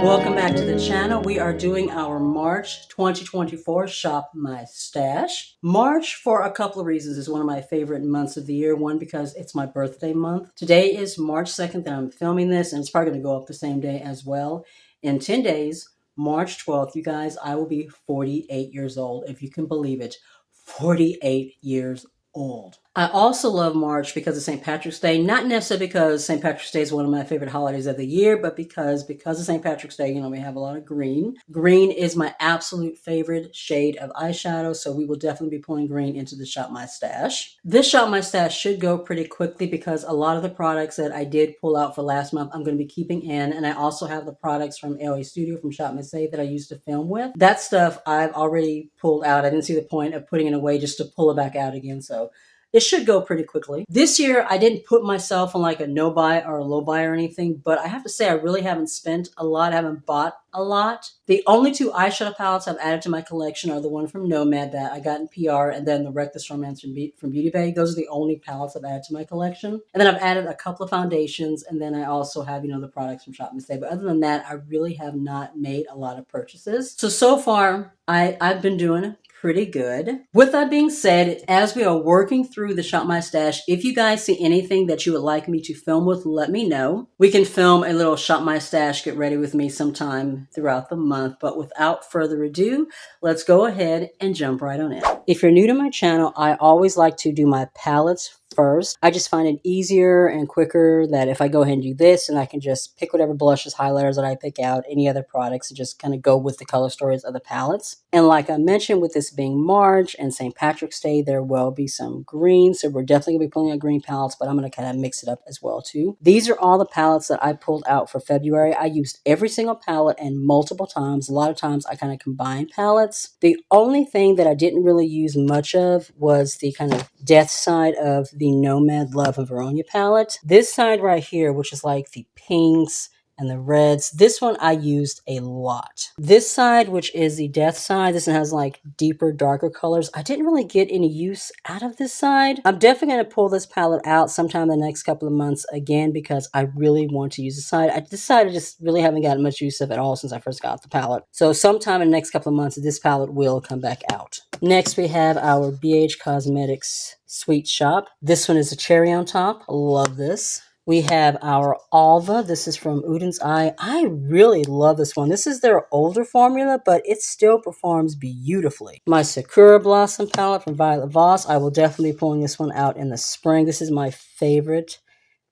Welcome back to the channel. We are doing our March 2024 Shop My Stash. March, for a couple of reasons, is one of my favorite months of the year. One, because it's my birthday month. Today is March 2nd that I'm filming this, and it's probably going to go up the same day as well. In 10 days, March 12th, you guys, I will be 48 years old, if you can believe it. 48 years old. I also love March because of St. Patrick's Day, not necessarily because St. Patrick's Day is one of my favorite holidays of the year, but because of St. Patrick's Day, we have a lot of green. Green is my absolute favorite shade of eyeshadow, so we will definitely be pulling green into the Shop My Stash. This Shop My Stash should go pretty quickly because a lot of the products that I did pull out for last month, I'm going to be keeping in, and I also have the products from LA Studio, from Shop My Save that I used to film with. That stuff I've already pulled out. I didn't see the point of putting it away just to pull it back out again, so it should go pretty quickly. This year, I didn't put myself on like a no buy or a low buy or anything, but I have to say I really haven't spent a lot. I haven't bought a lot. The only two eyeshadow palettes I've added to my collection are the one from Nomad that I got in PR, and then the Reckless Romance from Beauty Bay. Those are the only palettes I've added to my collection. And then I've added a couple of foundations, and then I also have, the products from Shop My Save. But other than that, I really have not made a lot of purchases. So far, I've been doing pretty good. With that being said, as we are working through the Shop My Stash, if you guys see anything that you would like me to film with, let me know. We can film a little Shop My Stash, get ready with me sometime throughout the month. But without further ado, let's go ahead and jump right on in. If you're new to my channel, I always like to do my palettes first. I just find it easier and quicker that if I go ahead and do this, and I can just pick whatever blushes, highlighters that I pick out, any other products, and just kind of go with the color stories of the palettes. And like I mentioned, with this being March and St. Patrick's Day, there will be some green, so we're definitely going to be pulling out green palettes, but I'm going to kind of mix it up as well too. These are all the palettes that I pulled out for February. I used every single palette and multiple times. A lot of times I kind of combine palettes. The only thing that I didn't really use much of was the kind of death side of the Nomad Love and Veronia palette. This side right here, which is like the pinks and the reds, this one I used a lot. This side, which is the death side, this one has like deeper, darker colors. I didn't really get any use out of this side. I'm definitely going to pull this palette out sometime in the next couple of months again because I really want to use this side. This side I just really haven't gotten much use of at all since I first got the palette. So sometime in the next couple of months, this palette will come back out. Next, we have our BH Cosmetics Sweet Shop. This one is a cherry on top. Love this. We have our Alva. This is from Udin's Eye. I really love this one. This is their older formula, but it still performs beautifully. My Sakura Blossom palette from Violet Voss. I will definitely be pulling this one out in the spring. This is my favorite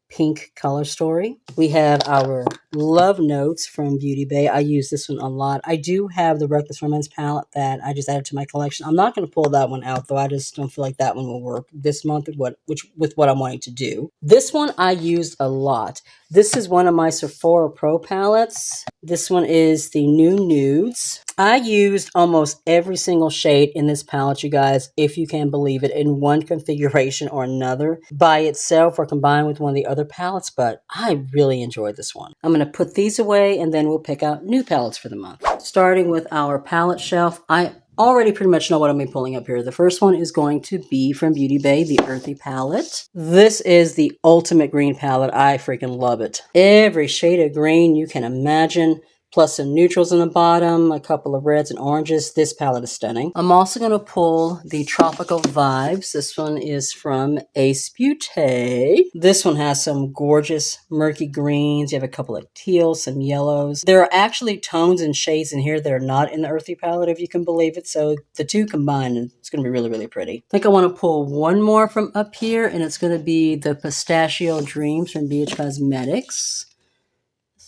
pink color story. We have our Love Notes from Beauty Bay. I use this one a lot. I do have the Reckless Romance palette that I just added to my collection. I'm not going to pull that one out, though. I just don't feel like that one will work this month with what I'm wanting to do. This one I used a lot. This is one of my Sephora Pro palettes. This one is the New Nudes. I used almost every single shade in this palette, you guys, if you can believe it, in one configuration or another, by itself or combined with one of the other palettes, but I really enjoyed this one. I'm going to put these away and then we'll pick out new palettes for the month. Starting with our palette shelf, I already pretty much know what I'm going to be pulling up here. The first one is going to be from Beauty Bay, the Earthy palette. This is the ultimate green palette. I freaking love it. Every shade of green you can imagine, plus some neutrals in the bottom, a couple of reds and oranges. This palette is stunning. I'm also going to pull the Tropical Vibes. This one is from Ace Beauté. This one has some gorgeous murky greens. You have a couple of teals, some yellows. There are actually tones and shades in here that are not in the Earthy palette, if you can believe it. So the two combined, it's going to be really, really pretty. I think I want to pull one more from up here, and it's going to be the Pistachio Dreams from BH Cosmetics.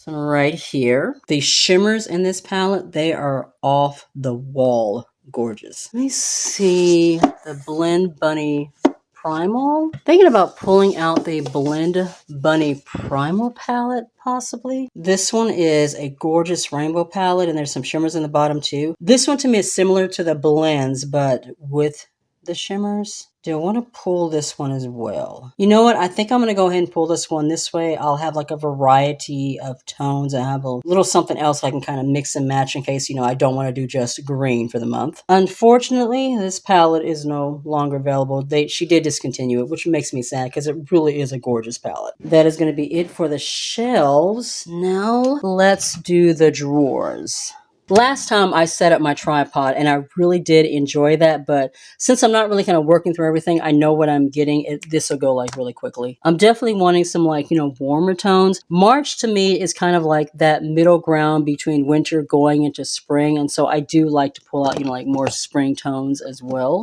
Right here. The shimmers in this palette, they are off the wall gorgeous. Let me see the Blend Bunny Primal. Thinking about pulling out the Blend Bunny Primal palette, possibly. This one is a gorgeous rainbow palette, and there's some shimmers in the bottom too. This one to me is similar to the blends, but with the shimmers? Do I want to pull this one as well? You know what? I think I'm going to go ahead and pull this one this way. I'll have like a variety of tones. I have a little something else I can kind of mix and match in case, I don't want to do just green for the month. Unfortunately, this palette is no longer available. She did discontinue it, which makes me sad because it really is a gorgeous palette. That is going to be it for the shelves. Now let's do the drawers. Last time I set up my tripod and I really did enjoy that, but since I'm not really kind of working through everything, I know what I'm getting. This will go like really quickly. I'm definitely wanting some like, warmer tones. March to me is kind of like that middle ground between winter going into spring. And so I do like to pull out, like more spring tones as well.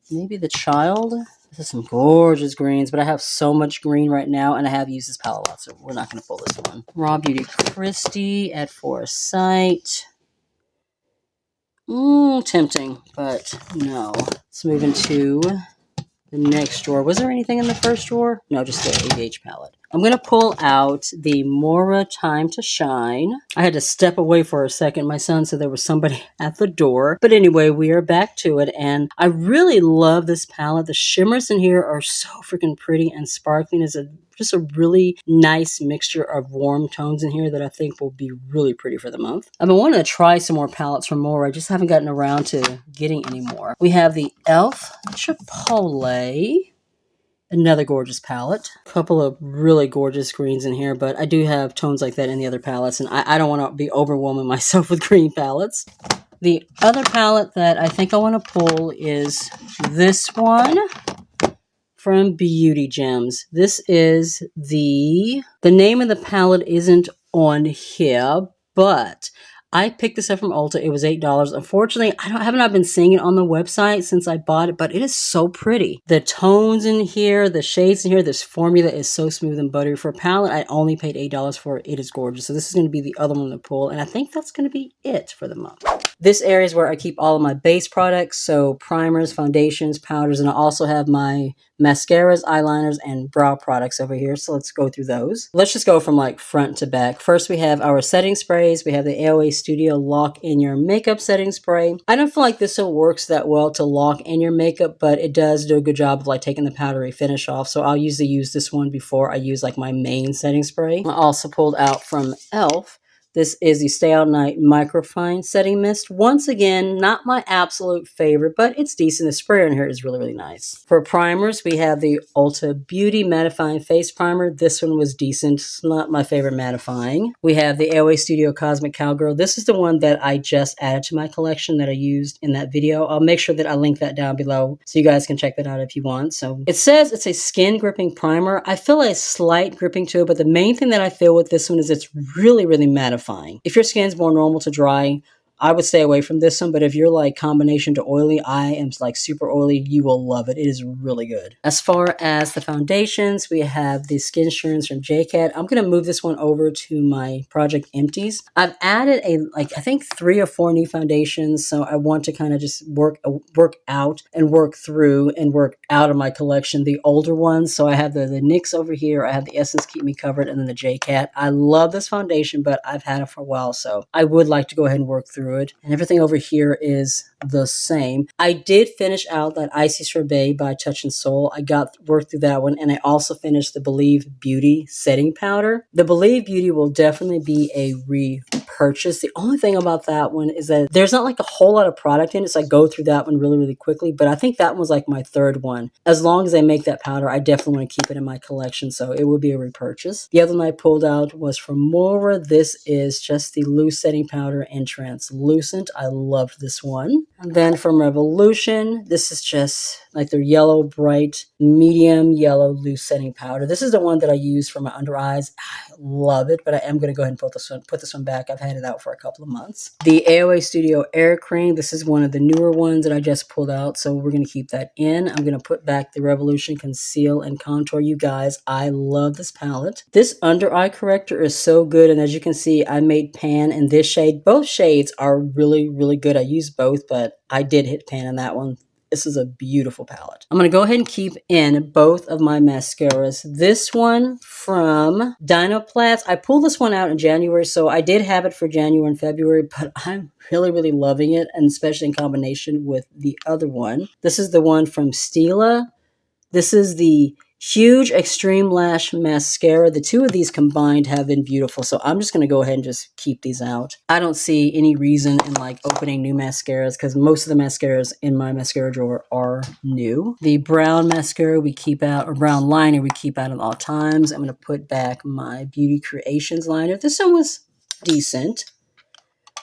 Maybe the child. This is some gorgeous greens, but I have so much green right now, and I have used this palette a lot, so we're not going to pull this one. Raw Beauty Christie at Foresight. Tempting, but no. Let's move into the next drawer. Was there anything in the first drawer? No, just the ABH palette. I'm going to pull out the Mora Time to Shine. I had to step away for a second. My son said there was somebody at the door. But anyway, we are back to it. And I really love this palette. The shimmers in here are so freaking pretty and sparkling. It's just a really nice mixture of warm tones in here that I think will be really pretty for the month. I've been wanting to try some more palettes from Mora. I just haven't gotten around to getting any more. We have the e.l.f. Chipotle. Another gorgeous palette. A couple of really gorgeous greens in here, but I do have tones like that in the other palettes, and I don't want to be overwhelming myself with green palettes. The other palette that I think I want to pull is this one from Beauty Gems. This is the name of the palette isn't on here, but I picked this up from Ulta. It was $8. Unfortunately, I have not been seeing it on the website since I bought it, but it is so pretty. The tones in here, the shades in here, this formula is so smooth and buttery. For a palette, I only paid $8 for it. It is gorgeous. So this is going to be the other one to pull, and I think that's going to be it for the month. This area is where I keep all of my base products, so primers, foundations, powders, and I also have my mascaras, eyeliners, and brow products over here. So let's go through those. Let's just go from like front to back. First, we have our setting sprays. We have the AOA Studio Lock in Your Makeup setting spray. I don't feel like this one works that well to lock in your makeup, but it does do a good job of like taking the powdery finish off. So I'll usually use this one before I use like my main setting spray. I also pulled out from e.l.f. This is the Stay Out Night Microfine Setting Mist. Once again, not my absolute favorite, but it's decent. The sprayer in here is really, really nice. For primers, we have the Ulta Beauty Mattifying Face Primer. This one was decent. It's not my favorite mattifying. We have the AOA Studio Cosmic Cowgirl. This is the one that I just added to my collection that I used in that video. I'll make sure that I link that down below so you guys can check that out if you want. So it says it's a skin gripping primer. I feel a slight gripping to it, but the main thing that I feel with this one is it's really, really mattifying. If your skin's more normal to dry, I would stay away from this one, but if you're like combination to oily, I am like super oily, you will love it. It is really good. As far as the foundations, we have the Skin Assurance from JCat. I'm going to move this one over to my Project Empties. I've added I think 3 or 4 new foundations, so I want to kind of just work out and work through and work out of my collection the older ones. So I have the NYX over here, I have the Essence Keep Me Covered, and then the JCat. I love this foundation, but I've had it for a while, so I would like to go ahead and work through it. And everything over here is the same. I did finish out that Icy Sorbet by Touch and Soul. I worked through that one, and I also finished the Believe Beauty setting powder. The Believe Beauty will definitely be a repurchase. The only thing about that one is that there's not like a whole lot of product in it, so I go through that one really, really quickly, but I think that was like my 3rd one. As long as I make that powder, I definitely want to keep it in my collection, so it will be a repurchase. The other one I pulled out was from Mora. This is just the loose setting powder and translucent. I loved this one. And then from Revolution, this is just like their yellow bright medium yellow loose setting powder. This is the one that I use for my under eyes. I love it, but I am going to go ahead and put this one back. I've had it out for a couple of months. The AOA Studio Air Cream. This is one of the newer ones that I just pulled out, so we're going to keep that in. I'm going to put back the Revolution Conceal and Contour. You guys, I love this palette. This under eye corrector is so good, and as you can see, I made pan in this shade. Both shades are really, really good. I use both, but I did hit pan in that one. This is a beautiful palette. I'm going to go ahead and keep in both of my mascaras. This one from Dinoplats. I pulled this one out in January, so I did have it for January and February, but I'm really loving it, and especially in combination with the other one. This is the one from Stila. This is the Huge Extreme Lash Mascara. The two of these combined have been beautiful, so I'm just going to go ahead and just keep these out. I don't see any reason in like opening new mascaras because most of the mascaras in my mascara drawer are new. The brown mascara we keep out, or brown liner we keep out at all times. I'm going to put back my Beauty Creations liner. This one was decent.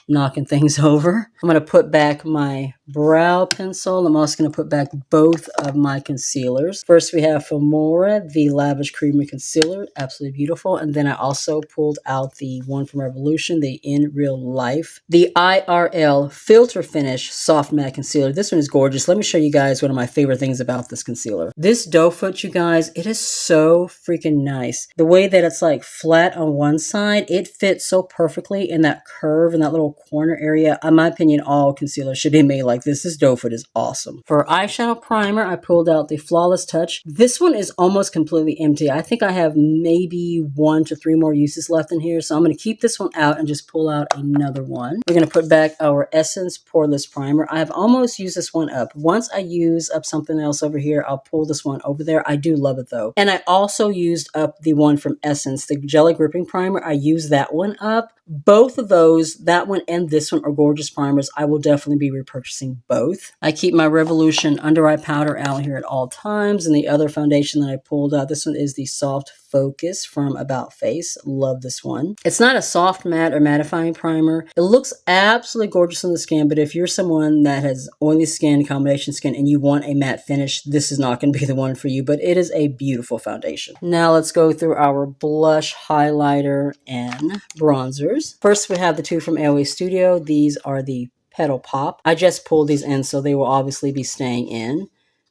Knocking things over. I'm going to put back my brow pencil. I'm also going to put back both of my concealers. First we have Filmora, the Lavish Creamer Concealer. Absolutely beautiful. And then I also pulled out the one from Revolution, the In Real Life. The IRL Filter Finish Soft Matte Concealer. This one is gorgeous. Let me show you guys one of my favorite things about this concealer. This doe foot, you guys, it is so freaking nice. The way that it's like flat on one side, it fits so perfectly in that curve, in that little corner area. In my opinion, all concealer should be made like this. This doe foot is awesome. For eyeshadow primer, I pulled out the Flawless Touch. This one is almost completely empty. I think I have maybe 1 to 3 more uses left in here, so I'm going to keep this one out and just pull out another one. We're going to put back our Essence Poreless Primer. I have almost used this one up. Once I use up something else over here, I'll pull this one over there. I do love it though. And I also used up the one from Essence, the Jelly Gripping Primer. I used that one up. Both of those, that one and this one, are gorgeous primers. I will definitely be repurchasing both. I keep my Revolution under eye powder out here at all times. And the other foundation that I pulled out, this one is the Soft Focus from About Face. Love this one. It's not a soft matte or mattifying primer. It looks absolutely gorgeous on the skin, but if you're someone that has oily skin, combination skin, and you want a matte finish, this is not going to be the one for you, but it is a beautiful foundation. Now let's go through our blush, highlighter, and bronzer. First, we have the two from AOA Studio. These are the Petal Pop. I just pulled these in, so they will obviously be staying in.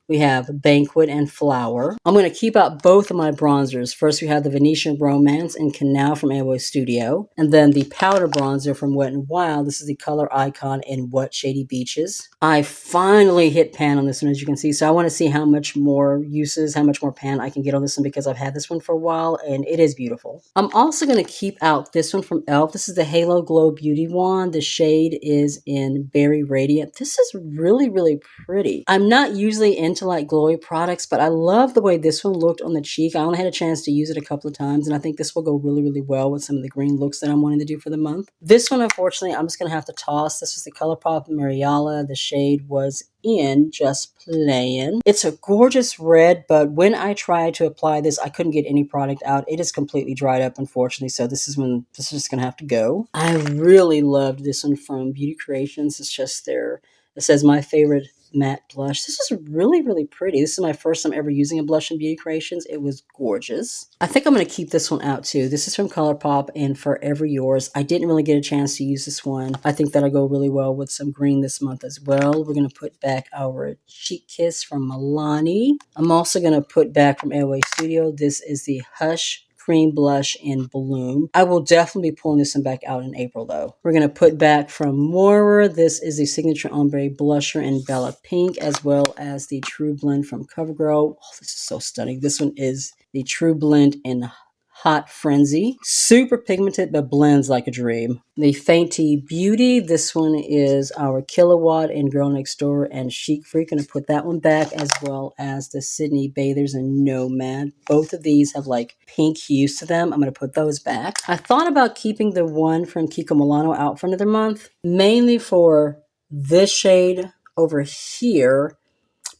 We have Banquet and Flower. I'm going to keep out both of my bronzers. First, we have the Venetian Romance and Canal from AOA Studio. And then the powder bronzer from Wet n Wild. This is the Color Icon in What Shady Beaches. I finally hit pan on this one, as you can see. So I want to see how much more uses, how much more pan I can get on this one, because I've had this one for a while and it is beautiful. I'm also going to keep out this one from e.l.f. This is the Halo Glow Beauty Wand. The shade is in Berry Radiant. This is really pretty. I'm not usually into like glowy products, but I love the way this one looked on the cheek. I only had a chance to use it a couple of times, and I think this will go really well with some of the green looks that I'm wanting to do for the month. This one, unfortunately, I'm just going to have to toss. This was the ColourPop Mariala. The shade was in Just Playin'. It's a gorgeous red, but when I tried to apply this, I couldn't get any product out. It is completely dried up, unfortunately, so this is just going to have to go. I really loved this one from Beauty Creations. It's just it says my favorite matte blush. This is really pretty. This is my first time ever using a blush in Beauty Creations. It was gorgeous. I think I'm going to keep this one out too. This is from ColourPop and Forever Yours. I didn't really get a chance to use this one. I think that'll go really well with some green this month as well. We're going to put back our Cheek Kiss from Milani. I'm also going to put back from AOA Studio. This is the Hush Cream Blush in Bloom. I will definitely be pulling this one back out in April though. We're going to put back from Moira. This is the Signature Ombre Blusher in Bella Pink, as well as the True Blend from CoverGirl. Oh, this is so stunning. This one is the True Blend in Hot Frenzy. Super pigmented, but blends like a dream. The Fenty Beauty. This one is our Kilowatt in Girl Next Door and Chic Freak. Gonna put that one back, as well as the Sydney Bathers and Nomad. Both of these have like pink hues to them. I'm gonna put those back. I thought about keeping the one from Kiko Milano out for another month, mainly for this shade over here,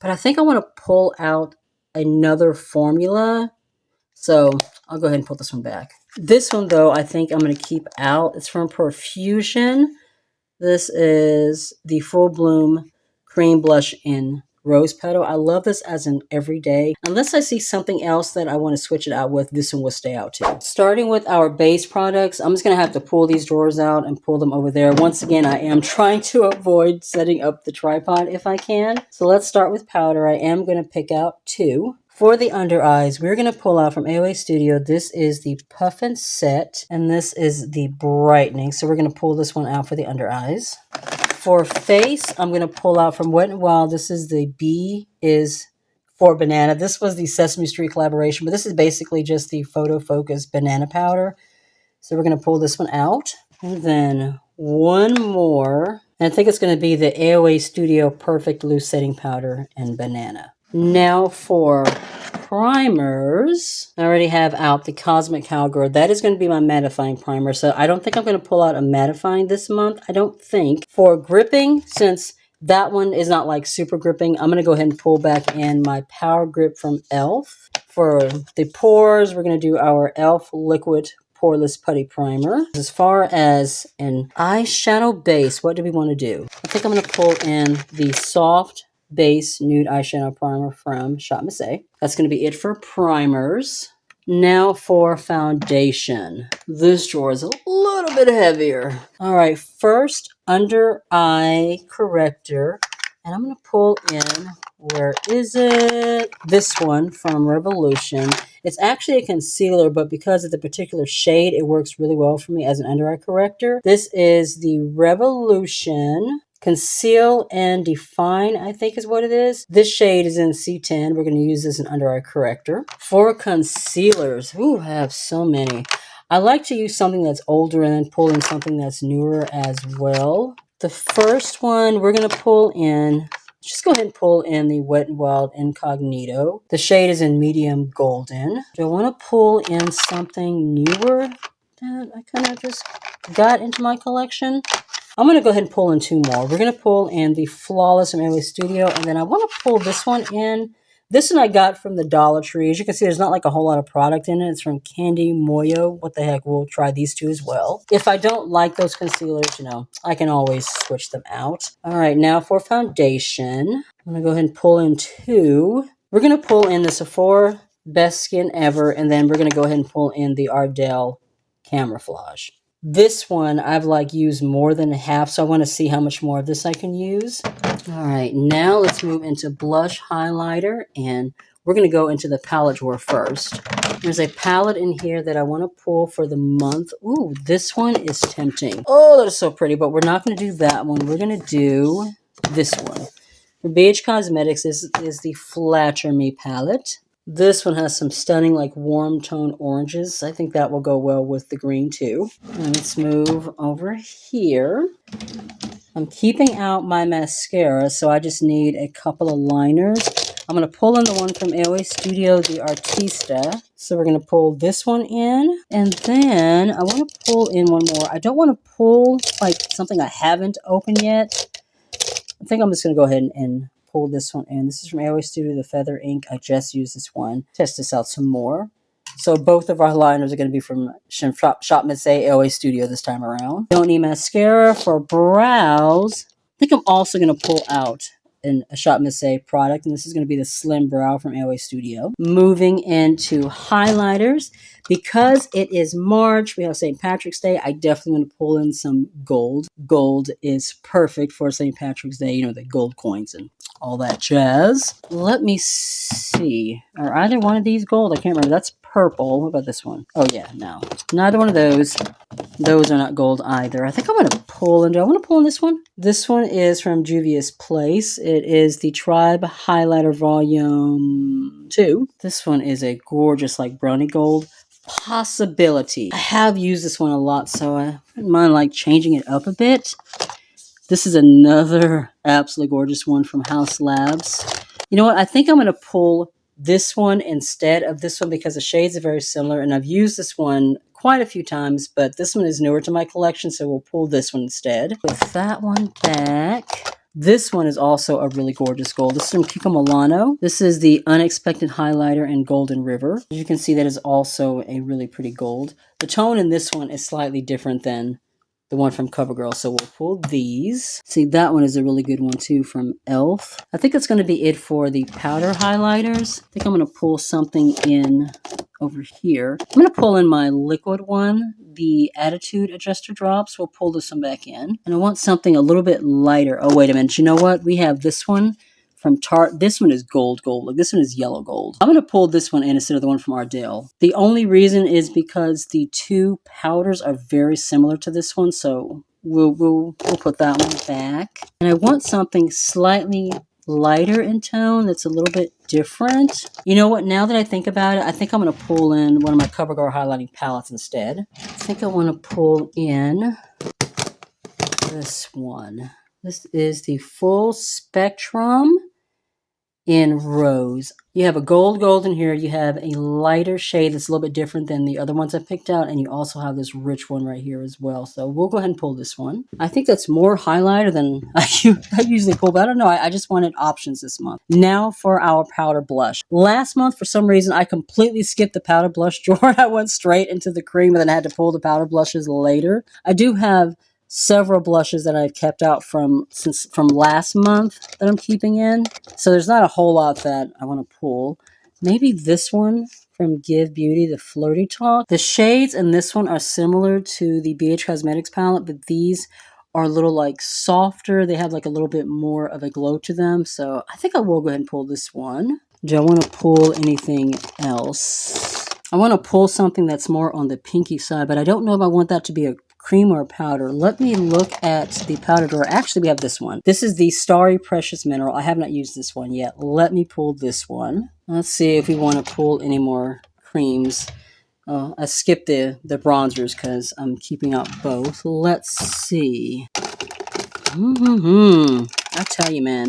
but I think I want to pull out another formula. So I'll go ahead and put this one back. This one, though, I think I'm going to keep out. It's from Profusion. This is the Full Bloom Cream Blush in Rose Petal. I love this as an everyday. Unless I see something else that I want to switch it out with, this one will stay out too. Starting with our base products, I'm just going to have to pull these drawers out and pull them over there. Once again, I am trying to avoid setting up the tripod if I can. So let's start with powder. I am going to pick out 2. For the under eyes, we're going to pull out from AOA Studio. This is the Puff and Set, and this is the Brightening. So we're going to pull this one out for the under eyes. for face, I'm going to pull out from Wet n Wild. This is the B is for Banana. This was the Sesame Street collaboration, but this is basically just the Photo Focus banana powder. So we're going to pull this one out. And then one more. And I think it's going to be the AOA Studio Perfect Loose Setting Powder and Banana. Now for primers, I already have out the Cosmic Cowgirl. That is going to be my mattifying primer. So I don't think I'm going to pull out a mattifying this month. I don't think. For gripping, since that one is not like super gripping, I'm going to go ahead and pull back in my Power Grip from e.l.f. For the pores, we're going to do our e.l.f. Liquid Poreless Putty Primer. As far as an eyeshadow base, what do we want to do? I think I'm going to pull in the Soft Base Nude Eyeshadow Primer from Japonesque. That's going to be it for primers. Now for foundation. This drawer is a little bit heavier. All right, first under eye corrector. And I'm going to pull in, where is it? This one from Revolution. It's actually a concealer, but because of the particular shade, it works really well for me as an under eye corrector. This is the Revolution Conceal and Define, I think is what it is. This shade is in C10. We're going to use this as an under eye corrector. For concealers, ooh, I have so many. I like to use something that's older and then pull in something that's newer as well. The first one we're going to pull in, just go ahead and pull in the Wet n Wild Incognito. The shade is in medium golden. Do I want to pull in something newer that I kind of just got into my collection? I'm going to go ahead and pull in two more. We're going to pull in the Flawless from AOA Studio, and then I want to pull this one in. This one I got from the Dollar Tree. As you can see, there's not like a whole lot of product in it. It's from Candy Moyo. What the heck, we'll try these two as well. If I don't like those concealers, you know, I can always switch them out. All right, now for foundation, I'm going to go ahead and pull in two. We're going to pull in the Sephora Best Skin Ever, and then we're going to go ahead and pull in the Ardell Camouflage. This one I've like used more than half, so I want to see how much more of this I can use. All right, now let's move into blush highlighter, and we're going to go into the palette drawer first. There's a palette in here that I want to pull for the month. Ooh, this one is tempting. Oh, that is so pretty, but we're not going to do that one. We're going to do this one. For BH Cosmetics, this is the Flatter Me palette. This one has some stunning, like, warm tone oranges. I think that will go well with the green, too. And let's move over here. I'm keeping out my mascara, so I just need a couple of liners. I'm going to pull in the one from AOA Studio, the Artista. So we're going to pull this one in. And then I want to pull in one more. I don't want to pull, like, something I haven't opened yet. I think I'm just going to go ahead and pull this one in. This is from AOA Studio, the Feather Ink. I just used this one. Test this out some more. So both of our liners are going to be from Japonesque AOA Studio this time around. Don't need mascara. For brows, I think I'm also going to pull out a Japonesque product, and this is going to be the Slim Brow from AOA Studio. Moving into highlighters. Because it is March, we have St. Patrick's Day, I definitely want to pull in some gold. Gold is perfect for St. Patrick's Day, you know, the gold coins and all that jazz. Let me see. Are either one of these gold? I can't remember. That's purple. What about this one? Oh, yeah, no. Neither one of those. Those are not gold either. I think I'm going to pull in. Do I want to pull in this one? This one is from Juvia's Place. It is the Tribe Highlighter Volume 2. This one is a gorgeous, like, brownie gold. Possibility. I have used this one a lot, so I wouldn't mind, like, changing it up a bit. This is another absolutely gorgeous one from House Labs. You know what? I think I'm going to pull this one instead of this one because the shades are very similar, and I've used this one quite a few times, but this one is newer to my collection, so we'll pull this one instead. Put that one back. This one is also a really gorgeous gold. This is from Kiko Milano. This is the Unexpected Highlighter in Golden River. As you can see, that is also a really pretty gold. The tone in this one is slightly different than the one from CoverGirl, so we'll pull these. See, that one is a really good one too from e.l.f. I think that's going to be it for the powder highlighters. I think I'm going to pull something in over here. I'm going to pull in my liquid one, the Attitude Adjuster Drops. We'll pull this one back in. And I want something a little bit lighter. Oh, wait a minute. You know what? We have this one from Tarte. This one is gold. Like, this one is yellow gold. I'm going to pull this one in instead of the one from Ardell. The only reason is because the two powders are very similar to this one, so we'll put that one back. And I want something slightly lighter in tone that's a little bit different. You know what? Now that I think about it, I think I'm going to pull in one of my CoverGirl highlighting palettes instead. I think I want to pull in this one. This is the Full Spectrum in Rose. You have a gold in here. You have a lighter shade that's a little bit different than the other ones I picked out, and you also have this rich one right here as well. So we'll go ahead and pull this one. I think that's more highlighter than I usually pull, but I don't know. I just wanted options this month. Now for our powder blush. Last month, for some reason, I completely skipped the powder blush drawer. I went straight into the cream, and then I had to pull the powder blushes later. I do have several blushes that I've kept out from last month that I'm keeping in. So there's not a whole lot that I want to pull. Maybe this one from Give Beauty, the Flirty Talk. The shades in this one are similar to the BH Cosmetics palette, but these are a little like softer. They have like a little bit more of a glow to them. So I think I will go ahead and pull this one. Do I want to pull anything else? I want to pull something that's more on the pinky side, but I don't know if I want that to be a cream or powder. Let me look at the powder drawer. Actually, we have this one. This is the Starry Precious Mineral. I have not used this one yet. Let me pull this one. Let's see if we want to pull any more creams. Oh, I skipped the bronzers because I'm keeping out both. Let's see. I tell you, man.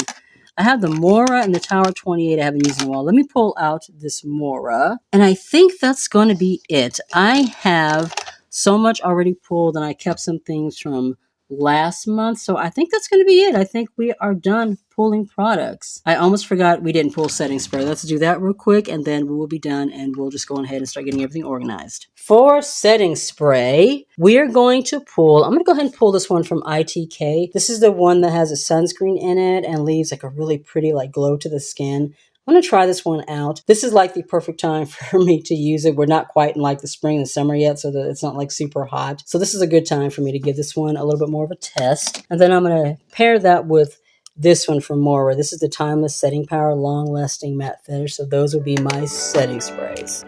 I have the Mora and the Tower 28 I haven't used in a while. Let me pull out this Mora. And I think that's going to be it. I have so much already pulled, and I kept some things from last month. So I think that's going to be it. I think we are done pulling products. I almost forgot we didn't pull setting spray. Let's do that real quick, and then we will be done, and we'll just go ahead and start getting everything organized. For setting spray, we're going to pull, I'm going to go ahead and pull this one from ITK. This is the one that has a sunscreen in it and leaves like a really pretty like glow to the skin. I'm going to try this one out. This is like the perfect time for me to use it. We're not quite in like the spring and summer yet, so that it's not like super hot. So this is a good time for me to give this one a little bit more of a test. And then I'm going to pair that with this one from Mora. This is the Timeless Setting Power Long Lasting Matte Finish. So those will be my setting sprays.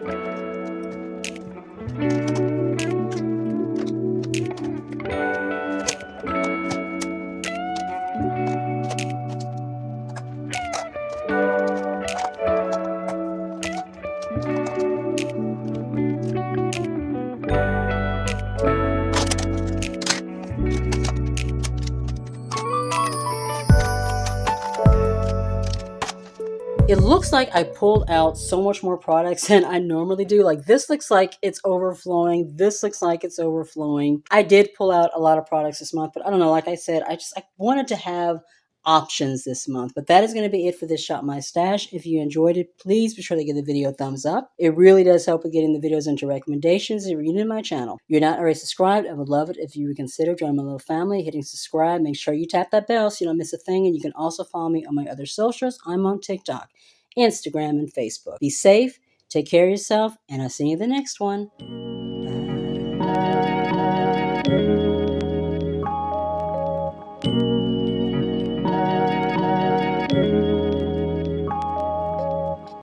It looks like I pulled out so much more products than I normally do. Like this looks like it's overflowing. This looks like it's overflowing. I did pull out a lot of products this month, but I don't know. Like I said, I wanted to have options this month. But that is going to be it for this Shop My Stash. If you enjoyed it, please be sure to give the video a thumbs up. It really does help with getting the videos into recommendations if you're new to my channel. If you're not already subscribed, I would love it if you would consider joining my little family, hitting subscribe. Make sure you tap that bell so you don't miss a thing. And you can also follow me on my other socials. I'm on TikTok, Instagram, and Facebook. Be safe, take care of yourself, and I'll see you in the next one. Bye.